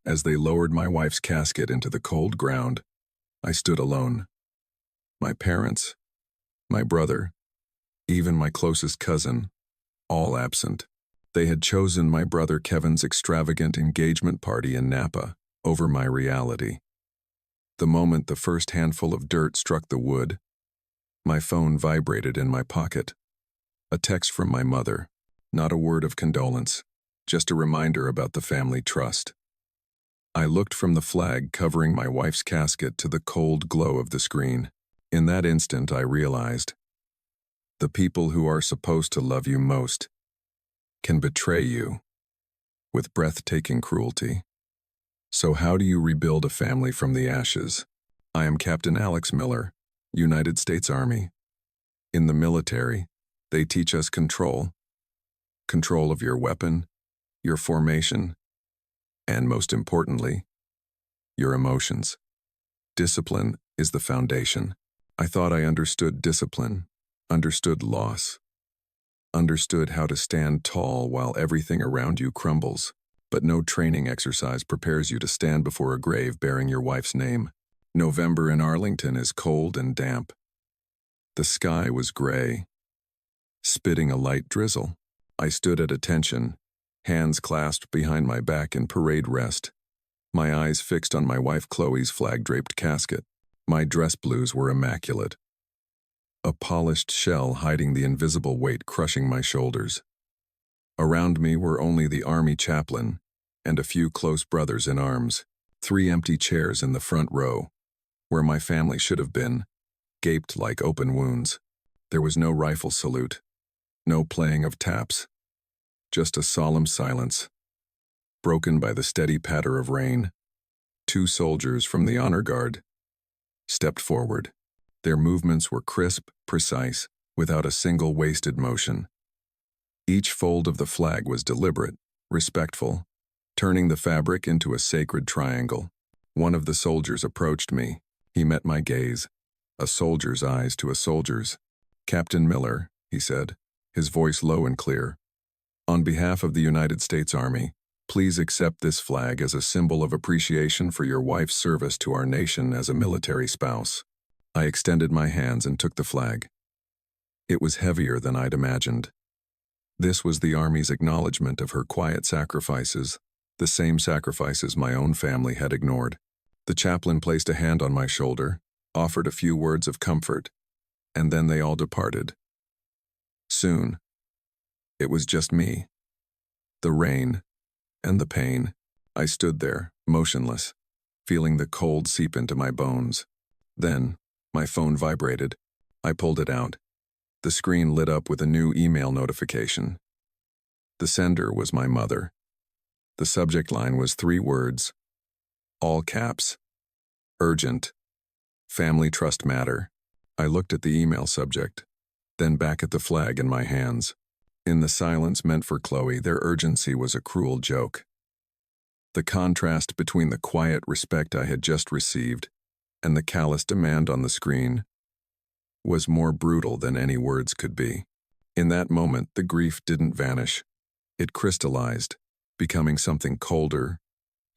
As they lowered my wife's casket into the cold ground, I stood alone. My parents, my brother, even my closest cousin, all absent. They had chosen my brother Kevin's extravagant engagement party in Napa over my reality. The moment the first handful of dirt struck the wood, my phone vibrated in my pocket. A text from my mother, not a word of condolence, just a reminder about the family trust. I looked from the flag covering my wife's casket to the cold glow of the screen. In that instant, I realized the people who are supposed to love you most can betray you with breathtaking cruelty. So how do you rebuild a family from the ashes? I am Captain Alex Miller, United States Army. In the military, they teach us control. Control of your weapon, your formation, and most importantly, your emotions. Discipline is the foundation. I thought I understood discipline, understood loss, understood how to stand tall while everything around you crumbles. But no training exercise prepares you to stand before a grave bearing your wife's name. November in Arlington is cold and damp. The sky was gray, spitting a light drizzle. I stood at attention, hands clasped behind my back in parade rest, my eyes fixed on my wife Chloe's flag-draped casket. My dress blues were immaculate, a polished shell hiding the invisible weight crushing my shoulders. Around me were only the Army chaplain and a few close brothers in arms. 3 empty chairs in the front row, where my family should have been, gaped like open wounds. There was no rifle salute, no playing of taps, just a solemn silence, broken by the steady patter of rain. 2 soldiers from the honor guard stepped forward. Their movements were crisp, precise, without a single wasted motion. Each fold of the flag was deliberate, respectful, turning the fabric into a sacred triangle. One of the soldiers approached me. He met my gaze, a soldier's eyes to a soldier's. "Captain Miller," he said, his voice low and clear, "on behalf of the United States Army, please accept this flag as a symbol of appreciation for your wife's service to our nation as a military spouse." I extended my hands and took the flag. It was heavier than I'd imagined. This was the Army's acknowledgement of her quiet sacrifices, the same sacrifices my own family had ignored. The chaplain placed a hand on my shoulder, offered a few words of comfort, and then they all departed. Soon, it was just me, the rain, and the pain. I stood there, motionless, feeling the cold seep into my bones. Then, my phone vibrated. I pulled it out. The screen lit up with a new email notification. The sender was my mother. The subject line was 3 words, all caps, urgent, family trust matter. I looked at the email subject, then back at the flag in my hands. In the silence meant for Chloe, their urgency was a cruel joke. The contrast between the quiet respect I had just received and the callous demand on the screen was more brutal than any words could be. In that moment, the grief didn't vanish. It crystallized, becoming something colder,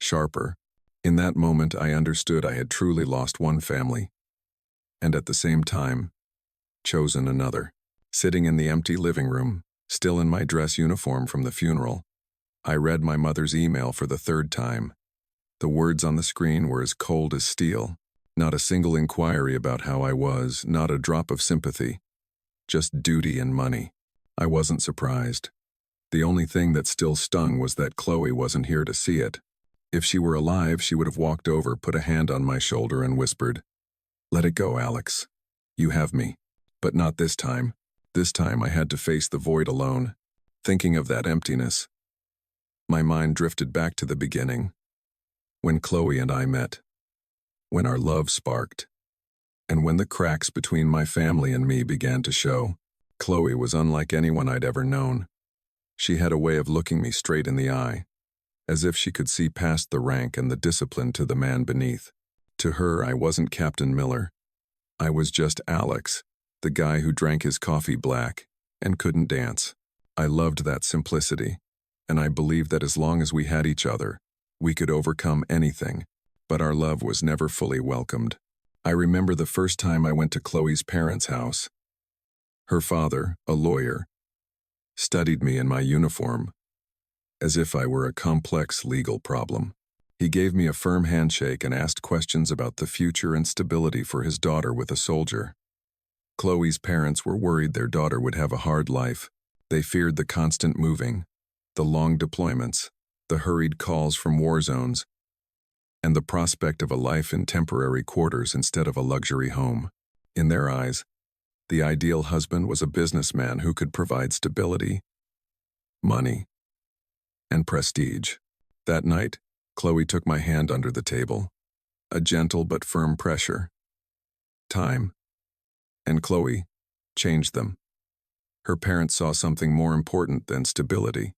sharper. In that moment, I understood I had truly lost one family, and at the same time, chosen another. Sitting in the empty living room, still in my dress uniform from the funeral, I read my mother's email for the 3rd time. The words on the screen were as cold as steel. Not a single inquiry about how I was, not a drop of sympathy. Just duty and money. I wasn't surprised. The only thing that still stung was that Chloe wasn't here to see it. If she were alive, she would have walked over, put a hand on my shoulder, and whispered, "Let it go, Alex. You have me." But not this time. This time I had to face the void alone. Thinking of that emptiness, my mind drifted back to the beginning, when Chloe and I met, when our love sparked, and when the cracks between my family and me began to show. Chloe was unlike anyone I'd ever known. She had a way of looking me straight in the eye, as if she could see past the rank and the discipline to the man beneath. To her, I wasn't Captain Miller. I was just Alex, the guy who drank his coffee black and couldn't dance. I loved that simplicity, and I believed that as long as we had each other, We could overcome anything, but our love was never fully welcomed. I remember the first time I went to Chloe's parents' house. Her father, a lawyer, studied me in my uniform, as if I were a complex legal problem. He gave me a firm handshake and asked questions about the future and stability for his daughter with a soldier. Chloe's parents were worried their daughter would have a hard life. They feared the constant moving, the long deployments, the hurried calls from war zones, and the prospect of a life in temporary quarters instead of a luxury home. In their eyes, the ideal husband was a businessman who could provide stability, money, and prestige. That night, Chloe took my hand under the table. A gentle but firm pressure. Time. And Chloe changed them. Her parents saw something more important than stability.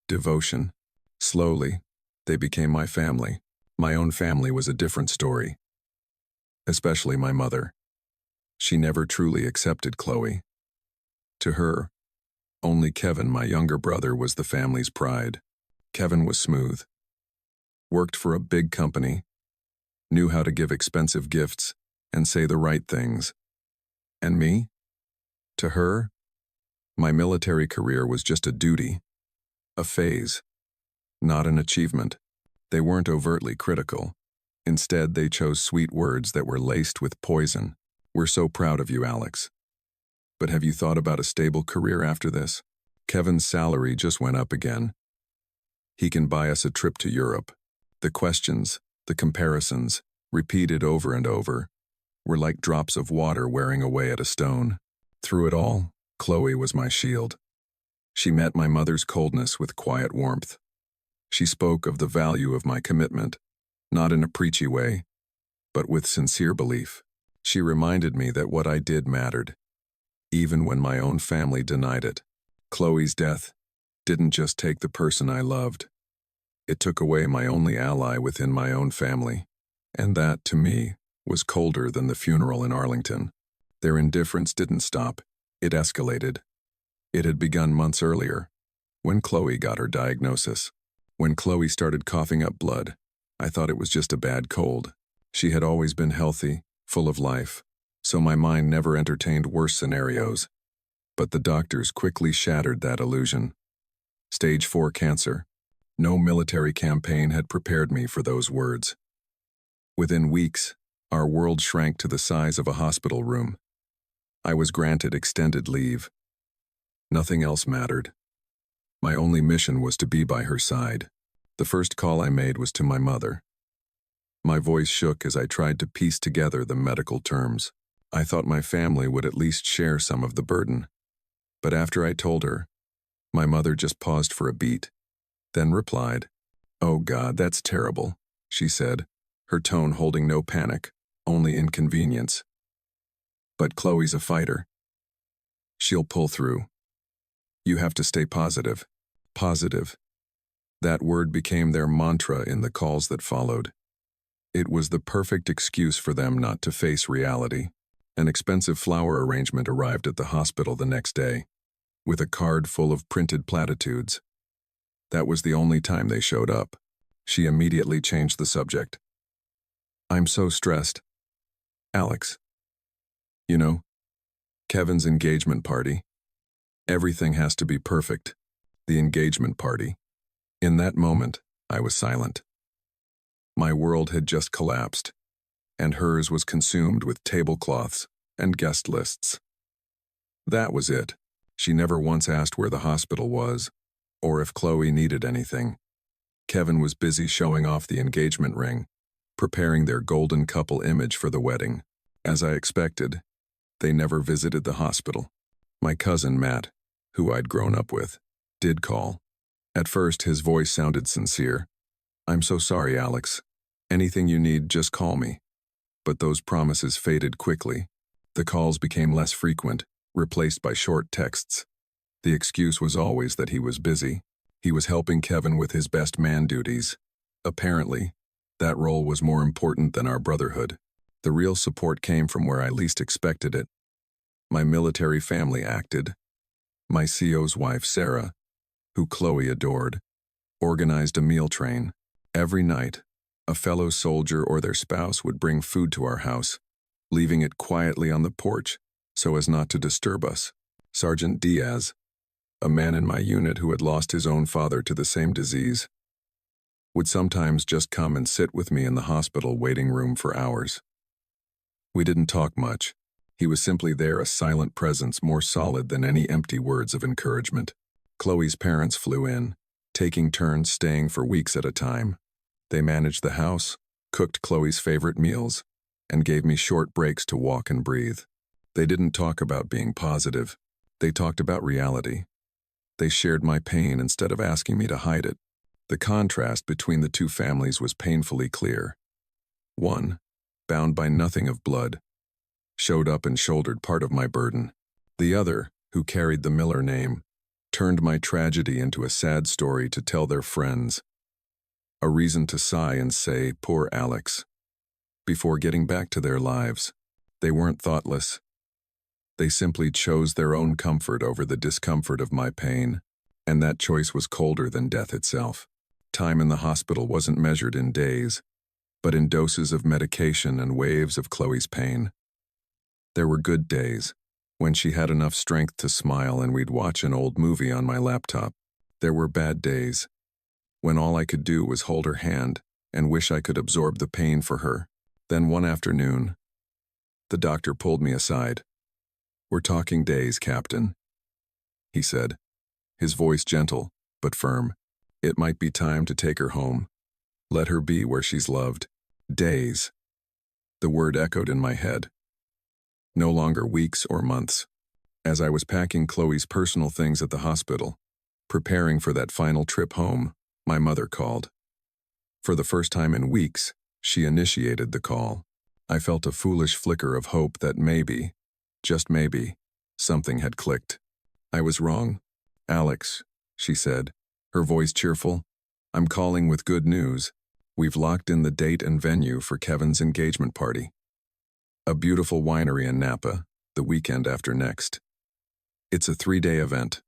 Devotion. Slowly, they became my family. My own family was a different story. Especially my mother. She never truly accepted Chloe. To her, only Kevin, my younger brother, was the family's pride. Kevin was smooth. Worked for a big company. Knew how to give expensive gifts and say the right things. And me? To her, my military career was just a duty. A phase. Not an achievement. They weren't overtly critical. Instead, they chose sweet words that were laced with poison. "We're so proud of you, Alex. But have you thought about a stable career after this?" Kevin's salary just went up again. He can buy us a trip to Europe. The questions, the comparisons, repeated over and over, were like drops of water wearing away at a stone. Through it all, Chloe was my shield. She met my mother's coldness with quiet warmth. She spoke of the value of my commitment, not in a preachy way, but with sincere belief. She reminded me that what I did mattered, even when my own family denied it. Chloe's death didn't just take the person I loved. It took away my only ally within my own family, and that, to me, was colder than the funeral in Arlington. Their indifference didn't stop. It escalated. It had begun months earlier, when Chloe got her diagnosis. When Chloe started coughing up blood, I thought it was just a bad cold. She had always been healthy, full of life, so my mind never entertained worse scenarios. But the doctors quickly shattered that illusion. Stage 4 cancer. No military campaign had prepared me for those words. Within weeks, our world shrank to the size of a hospital room. I was granted extended leave. Nothing else mattered. My only mission was to be by her side. The first call I made was to my mother. My voice shook as I tried to piece together the medical terms. I thought my family would at least share some of the burden. But after I told her, my mother just paused for a beat, then replied, "Oh God, that's terrible," she said, her tone holding no panic, only inconvenience. "But Chloe's a fighter. She'll pull through. You have to stay positive." Positive. That word became their mantra in the calls that followed. It was the perfect excuse for them not to face reality. An expensive flower arrangement arrived at the hospital the next day, with a card full of printed platitudes. That was the only time they showed up. She immediately changed the subject. "I'm so stressed. Alex. You know, Kevin's engagement party. Everything has to be perfect. The engagement party." In that moment, I was silent. My world had just collapsed, and hers was consumed with tablecloths and guest lists. That was it. She never once asked where the hospital was, or if Chloe needed anything. Kevin was busy showing off the engagement ring, preparing their golden couple image for the wedding. As I expected, they never visited the hospital. My cousin Matt, who I'd grown up with, did call. At first, his voice sounded sincere. "I'm so sorry, Alex. Anything you need, just call me." But those promises faded quickly. The calls became less frequent, replaced by short texts. The excuse was always that he was busy. He was helping Kevin with his best man duties. Apparently, that role was more important than our brotherhood. The real support came from where I least expected it. My military family acted. My CO's wife, Sarah, who Chloe adored, organized a meal train, Every night, a fellow soldier or their spouse would bring food to our house, leaving it quietly on the porch so as not to disturb us. Sergeant Diaz, a man in my unit who had lost his own father to the same disease, would sometimes just come and sit with me in the hospital waiting room for hours. We didn't talk much. He was simply there, a silent presence more solid than any empty words of encouragement. Chloe's parents flew in, taking turns staying for weeks at a time. They managed the house, cooked Chloe's favorite meals, and gave me short breaks to walk and breathe. They didn't talk about being positive. They talked about reality. They shared my pain instead of asking me to hide it. The contrast between the two families was painfully clear. One, bound by nothing of blood, showed up and shouldered part of my burden. The other, who carried the Miller name, turned my tragedy into a sad story to tell their friends, a reason to sigh and say, "Poor Alex." Before getting back to their lives, they weren't thoughtless. They simply chose their own comfort over the discomfort of my pain, and that choice was colder than death itself. Time in the hospital wasn't measured in days, but in doses of medication and waves of Chloe's pain. There were good days, when she had enough strength to smile and we'd watch an old movie on my laptop. There were bad days, when all I could do was hold her hand and wish I could absorb the pain for her. Then one afternoon, the doctor pulled me aside. "We're talking days, Captain," he said, his voice gentle but firm. "It might be time to take her home. Let her be where she's loved." Days. The word echoed in my head. No longer weeks or months. As I was packing Chloe's personal things at the hospital, preparing for that final trip home, my mother called. For the first time in weeks, she initiated the call. I felt a foolish flicker of hope that maybe, just maybe, something had clicked. I was wrong. "Alex," she said, her voice cheerful, "I'm calling with good news. We've locked in the date and venue for Kevin's engagement party. A beautiful winery in Napa, the weekend after next. It's a 3-day event.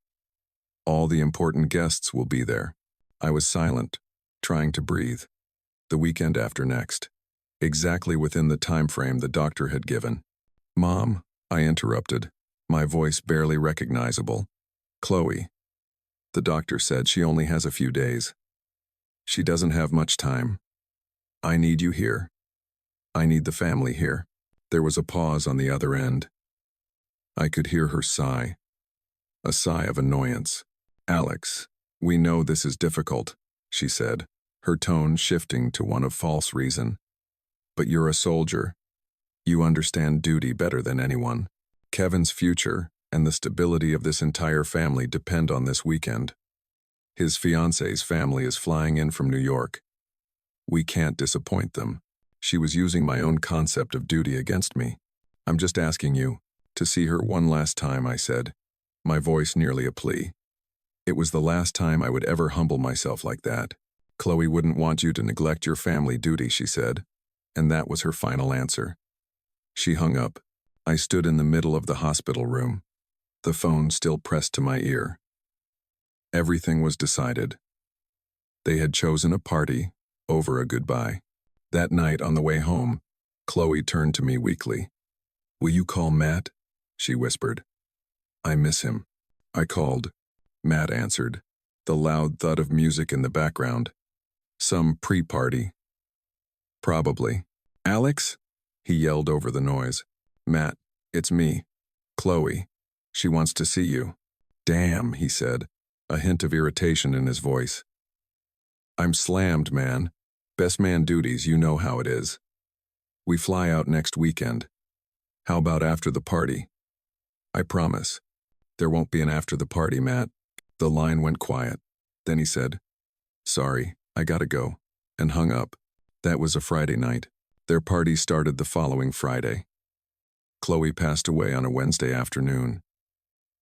All the important guests will be there." I was silent, trying to breathe. The weekend after next. Exactly within the time frame the doctor had given. "Mom," I interrupted, my voice barely recognizable. "Chloe. The doctor said she only has a few days. She doesn't have much time. I need you here. I need the family here." There was a pause on the other end. I could hear her sigh. A sigh of annoyance. "Alex, we know this is difficult," she said, her tone shifting to one of false reason. "But you're a soldier. You understand duty better than anyone. Kevin's future and the stability of this entire family depend on this weekend. His fiancée's family is flying in from New York. We can't disappoint them." She was using my own concept of duty against me. "I'm just asking you to see her one last time," I said, my voice nearly a plea. It was the last time I would ever humble myself like that. "Chloe wouldn't want you to neglect your family duty," she said, and that was her final answer. She hung up. I stood in the middle of the hospital room, the phone still pressed to my ear. Everything was decided. They had chosen a party over a goodbye. That night on the way home, Chloe turned to me weakly. "Will you call Matt?" she whispered. "I miss him." I called. Matt answered, the loud thud of music in the background. Some pre-party. Probably. "Alex?" he yelled over the noise. "Matt, it's me. Chloe. She wants to see you." "Damn," he said, a hint of irritation in his voice. "I'm slammed, man. Best man duties, you know how it is. We fly out next weekend. How about after the party?" "I promise. There won't be an after the party, Matt." The line went quiet. Then he said, "Sorry, I gotta go," and hung up. That was a Friday night. Their party started the following Friday. Chloe passed away on a Wednesday afternoon.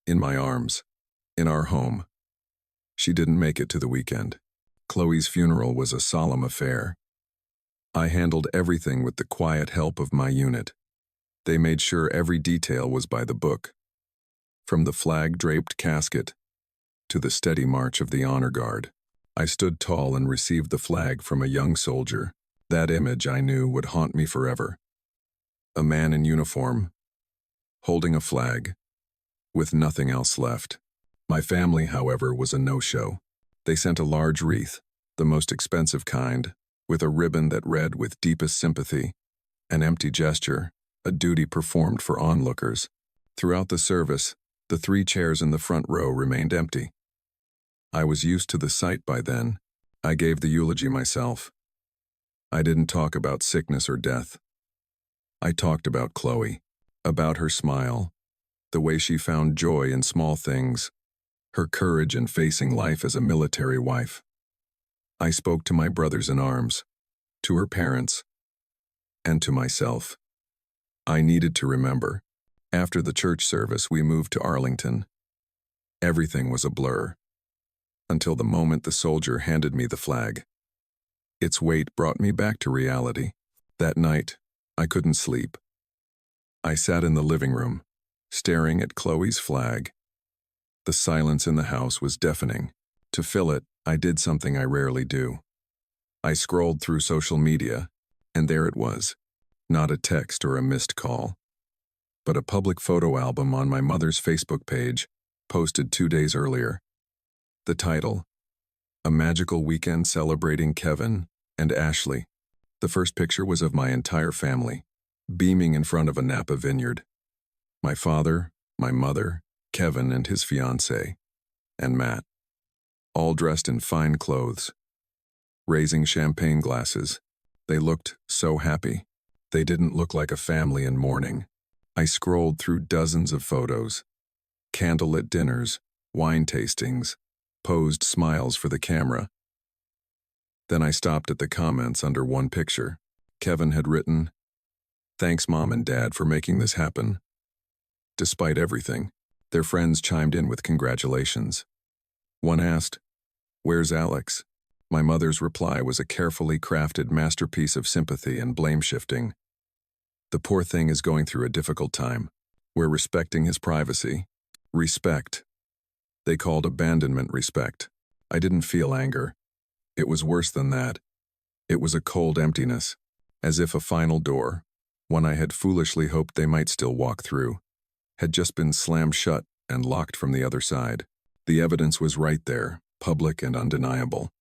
In my arms. In our home. She didn't make it to the weekend. Chloe's funeral was a solemn affair. I handled everything with the quiet help of my unit. They made sure every detail was by the book. From the flag-draped casket to the steady march of the honor guard. I stood tall and received the flag from a young soldier. That image, I knew, would haunt me forever. A man in uniform, holding a flag, with nothing else left. My family, however, was a no-show. They sent a large wreath, the most expensive kind, with a ribbon that read with deepest sympathy, an empty gesture, a duty performed for onlookers. Throughout the service, the 3 chairs in the front row remained empty. I was used to the sight by then. I gave the eulogy myself. I didn't talk about sickness or death. I talked about Chloe, about her smile, the way she found joy in small things, her courage in facing life as a military wife. I spoke to my brothers in arms, to her parents, and to myself. I needed to remember. After the church service, we moved to Arlington. Everything was a blur, until the moment the soldier handed me the flag. Its weight brought me back to reality. That night, I couldn't sleep. I sat in the living room, staring at Chloe's flag. The silence in the house was deafening. To fill it, I did something I rarely do. I scrolled through social media, and there it was. Not a text or a missed call, but a public photo album on my mother's Facebook page, posted 2 days earlier. The title, A Magical Weekend Celebrating Kevin and Ashley. The first picture was of my entire family, beaming in front of a Napa vineyard. My father, my mother, Kevin and his fiancée, and Matt, all dressed in fine clothes, raising champagne glasses. They looked so happy. They didn't look like a family in mourning. I scrolled through dozens of photos, candlelit dinners, wine tastings, posed smiles for the camera. Then I stopped at the comments under one picture. Kevin had written, "Thanks Mom and Dad for making this happen." Despite everything, their friends chimed in with congratulations. One asked, "Where's Alex?" My mother's reply was a carefully crafted masterpiece of sympathy and blame-shifting. "The poor thing is going through a difficult time. We're respecting his privacy." Respect. They called abandonment respect. I didn't feel anger. It was worse than that. It was a cold emptiness, as if a final door, one I had foolishly hoped they might still walk through, had just been slammed shut and locked from the other side. The evidence was right there, public and undeniable.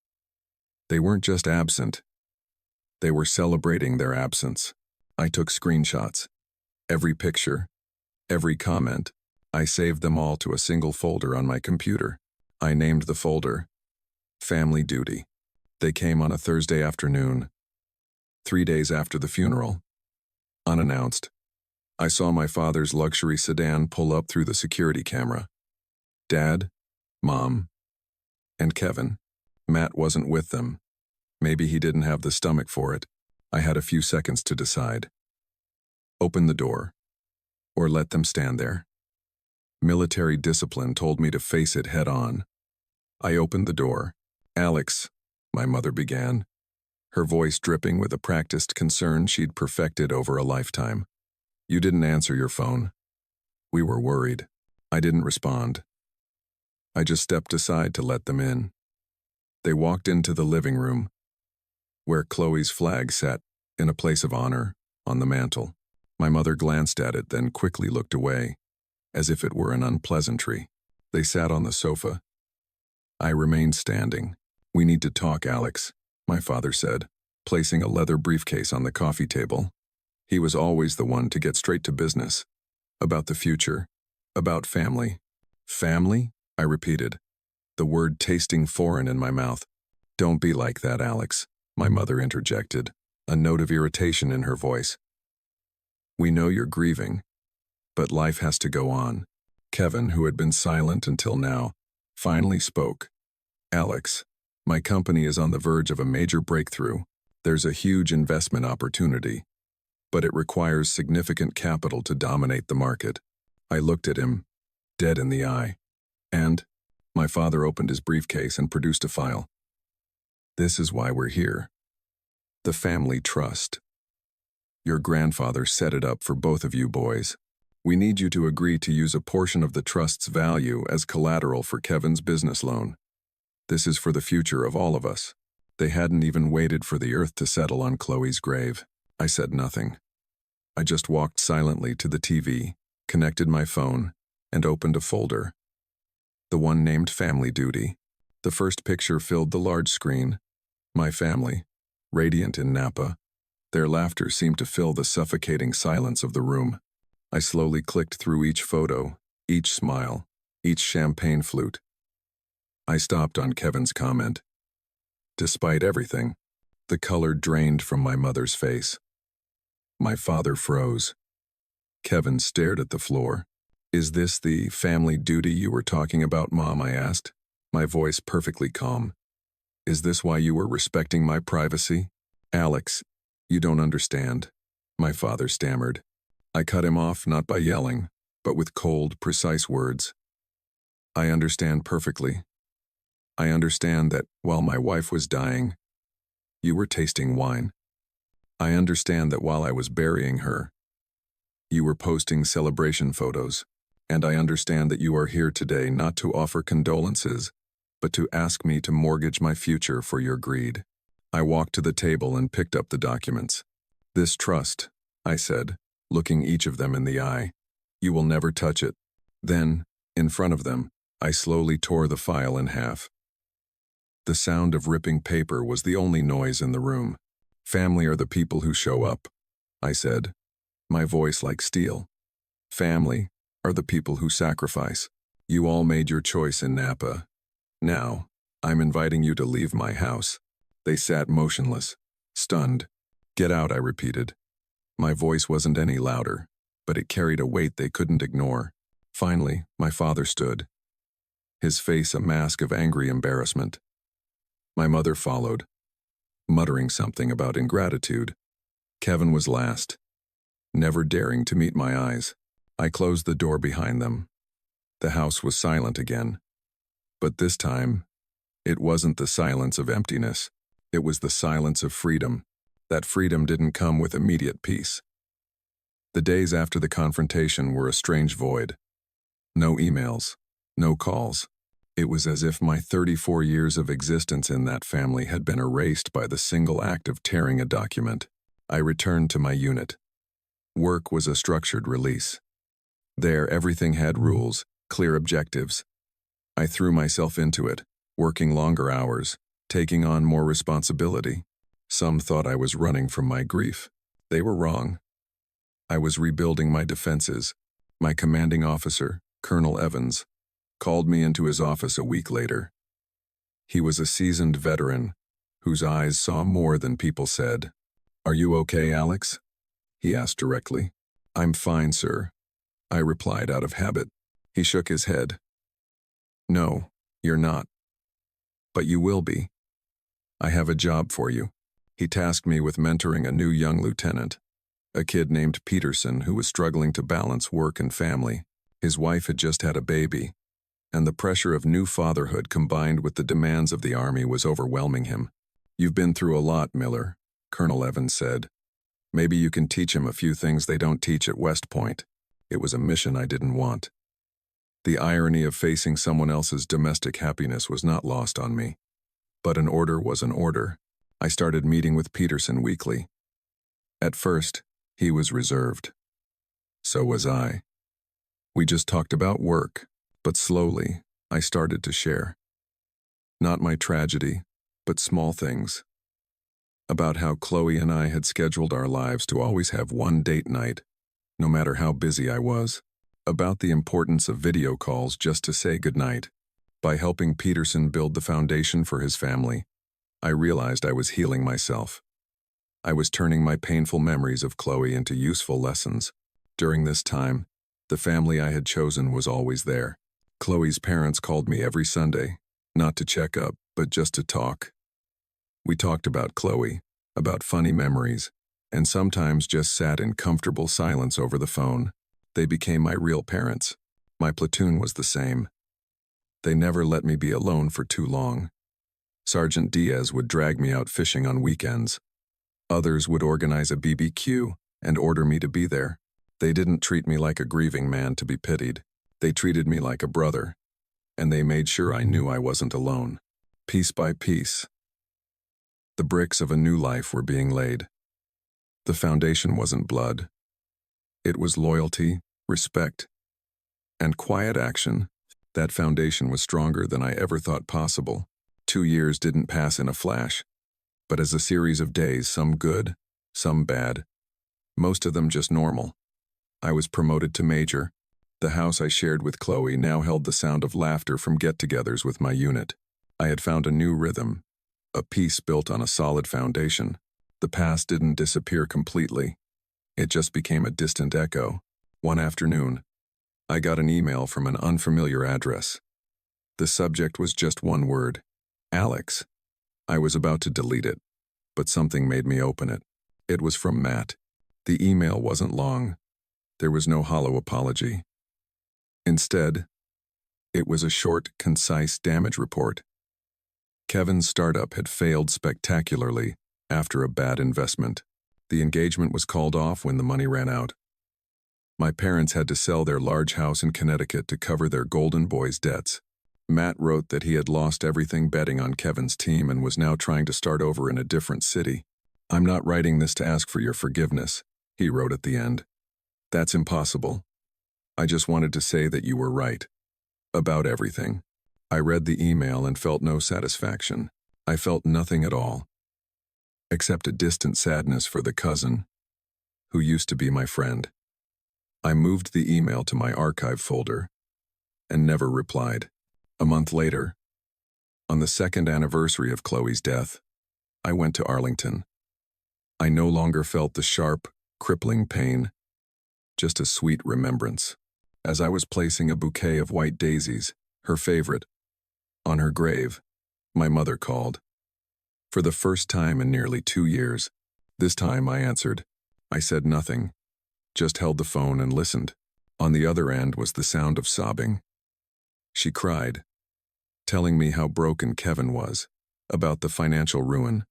They weren't just absent. They were celebrating their absence. I took screenshots. Every picture, every comment. I saved them all to a single folder on my computer. I named the folder Family Duty. They came on a Thursday afternoon, 3 days after the funeral. Unannounced, I saw my father's luxury sedan pull up through the security camera. Dad, Mom, and Kevin. Matt wasn't with them. Maybe he didn't have the stomach for it. I had a few seconds to decide. Open the door, or let them stand there. Military discipline told me to face it head on. I opened the door. "Alex," my mother began, her voice dripping with a practiced concern she'd perfected over a lifetime. "You didn't answer your phone." We were worried. I didn't respond. I just stepped aside to let them in. They walked into the living room, where Chloe's flag sat in a place of honor on the mantel. My mother glanced at it, then quickly looked away, as if it were an unpleasantry. They sat on the sofa. I remained standing. "We need to talk, Alex," my father said, placing a leather briefcase on the coffee table. He was always the one to get straight to business. About the future. About family. "Family?" I repeated, the word tasting foreign in my mouth. "Don't be like that, Alex," my mother interjected, a note of irritation in her voice. "We know you're grieving, but life has to go on." Kevin, who had been silent until now, finally spoke. "Alex, my company is on the verge of a major breakthrough. There's a huge investment opportunity, but it requires significant capital to dominate the market." I looked at him, dead in the eye. "And?" My father opened his briefcase and produced a file. "This is why we're here. The family trust. Your grandfather set it up for both of you boys. We need you to agree to use a portion of the trust's value as collateral for Kevin's business loan. This is for the future of all of us. They hadn't even waited for the earth to settle on Chloe's grave. I said nothing. I just walked silently to the TV, connected my phone, and opened a folder. The one named Family Duty. The first picture filled the large screen. My family, radiant in Napa. Their laughter seemed to fill the suffocating silence of the room. I slowly clicked through each photo, each smile, each champagne flute. I stopped on Kevin's comment. Despite everything, the color drained from my mother's face. My father froze. Kevin stared at the floor. "Is this the family duty you were talking about, Mom?" I asked, my voice perfectly calm. "Is this why you were respecting my privacy?" "Alex, you don't understand," my father stammered. I cut him off not by yelling, but with cold, precise words. "I understand perfectly. I understand that while my wife was dying, you were tasting wine. I understand that while I was burying her, you were posting celebration photos. And I understand that you are here today not to offer condolences, but to ask me to mortgage my future for your greed." I walked to the table and picked up the documents. "This trust," I said, looking each of them in the eye. "You will never touch it." Then, in front of them, I slowly tore the file in half. The sound of ripping paper was the only noise in the room. "Family are the people who show up," I said, my voice like steel. "Family are the people who sacrifice. You all made your choice in Napa. Now, I'm inviting you to leave my house." They sat motionless, stunned. "Get out," I repeated. My voice wasn't any louder, but it carried a weight they couldn't ignore. Finally, my father stood, his face a mask of angry embarrassment. My mother followed, muttering something about ingratitude. Kevin was last, never daring to meet my eyes. I closed the door behind them. The house was silent again. But this time, it wasn't the silence of emptiness. It was the silence of freedom. That freedom didn't come with immediate peace. The days after the confrontation were a strange void. No emails, no calls. It was as if my 34 years of existence in that family had been erased by the single act of tearing a document. I returned to my unit. Work was a structured release. There, everything had rules, clear objectives. I threw myself into it, working longer hours, taking on more responsibility. Some thought I was running from my grief. They were wrong. I was rebuilding my defenses. My commanding officer, Colonel Evans, called me into his office a week later. He was a seasoned veteran, whose eyes saw more than people said. "Are you okay, Alex?" he asked directly. "I'm fine, sir," I replied out of habit. He shook his head. "No, you're not. But you will be. I have a job for you." He tasked me with mentoring a new young lieutenant, a kid named Peterson who was struggling to balance work and family. His wife had just had a baby, and the pressure of new fatherhood combined with the demands of the Army was overwhelming him. "You've been through a lot, Miller," Colonel Evans said. "Maybe you can teach him a few things they don't teach at West Point." It was a mission I didn't want. The irony of facing someone else's domestic happiness was not lost on me. But an order was an order. I started meeting with Peterson weekly. At first, he was reserved. So was I. We just talked about work, but slowly, I started to share. Not my tragedy, but small things. About how Chloe and I had scheduled our lives to always have one date night, no matter how busy I was. About the importance of video calls just to say goodnight. By helping Peterson build the foundation for his family, I realized I was healing myself. I was turning my painful memories of Chloe into useful lessons. During this time, the family I had chosen was always there. Chloe's parents called me every Sunday, not to check up, but just to talk. We talked about Chloe, about funny memories, and sometimes just sat in comfortable silence over the phone. They became my real parents. My platoon was the same. They never let me be alone for too long. Sergeant Diaz would drag me out fishing on weekends. Others would organize a BBQ and order me to be there. They didn't treat me like a grieving man to be pitied. They treated me like a brother, and they made sure I knew I wasn't alone. Piece by piece, the bricks of a new life were being laid. The foundation wasn't blood. It was loyalty, respect, and quiet action. That foundation was stronger than I ever thought possible. 2 years didn't pass in a flash, but as a series of days, some good, some bad, most of them just normal. I was promoted to major. The house I shared with Chloe now held the sound of laughter from get-togethers with my unit. I had found a new rhythm, a peace built on a solid foundation. The past didn't disappear completely. It just became a distant echo. One afternoon, I got an email from an unfamiliar address. The subject was just one word: Alex. I was about to delete it, but something made me open it. It was from Matt. The email wasn't long. There was no hollow apology. Instead, it was a short, concise damage report. Kevin's startup had failed spectacularly after a bad investment. The engagement was called off when the money ran out. My parents had to sell their large house in Connecticut to cover their golden boy's debts. Matt wrote that he had lost everything betting on Kevin's team and was now trying to start over in a different city. "I'm not writing this to ask for your forgiveness," he wrote at the end. "That's impossible. I just wanted to say that you were right. About everything." I read the email and felt no satisfaction. I felt nothing at all, except a distant sadness for the cousin who used to be my friend. I moved the email to my archive folder and never replied. A month later, on the 2nd anniversary of Chloe's death, I went to Arlington. I no longer felt the sharp, crippling pain, just a sweet remembrance. As I was placing a bouquet of white daisies, her favorite, on her grave, my mother called. For the first time in nearly 2 years, this time I answered. I said nothing, just held the phone and listened. On the other end was the sound of sobbing. She cried, telling me how broken Kevin was, about the financial ruin,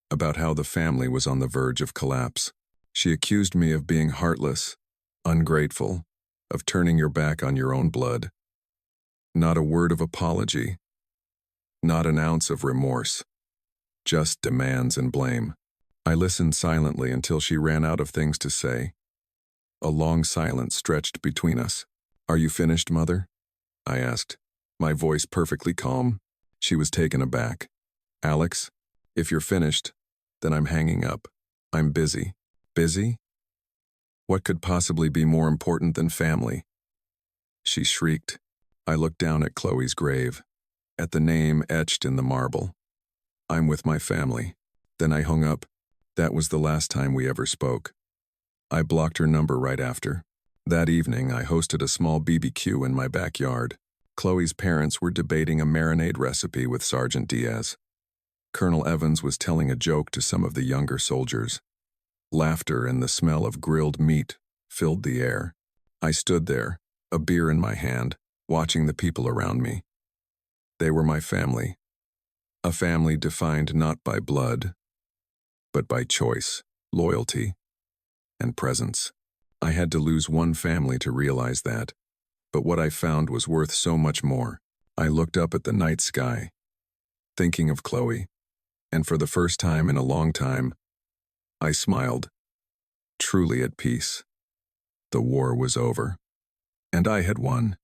about how the family was on the verge of collapse. She accused me of being heartless, ungrateful, of turning your back on your own blood. Not a word of apology, not an ounce of remorse, just demands and blame. I listened silently until she ran out of things to say. A long silence stretched between us. "Are you finished, Mother?" I asked, my voice perfectly calm. She was taken aback. "Alex, if you're finished, then I'm hanging up. I'm busy." "Busy? What could possibly be more important than family?" She shrieked. I looked down at Chloe's grave, at the name etched in the marble. "I'm with my family." Then I hung up. That was the last time we ever spoke. I blocked her number right after. That evening, I hosted a small BBQ in my backyard. Chloe's parents were debating a marinade recipe with Sergeant Diaz. Colonel Evans was telling a joke to some of the younger soldiers. Laughter and the smell of grilled meat filled the air. I stood there, a beer in my hand, watching the people around me. They were my family. A family defined not by blood, but by choice, loyalty, and presence. I had to lose one family to realize that, but what I found was worth so much more. I looked up at the night sky, thinking of Chloe, and for the first time in a long time, I smiled, truly at peace. The war was over, and I had won.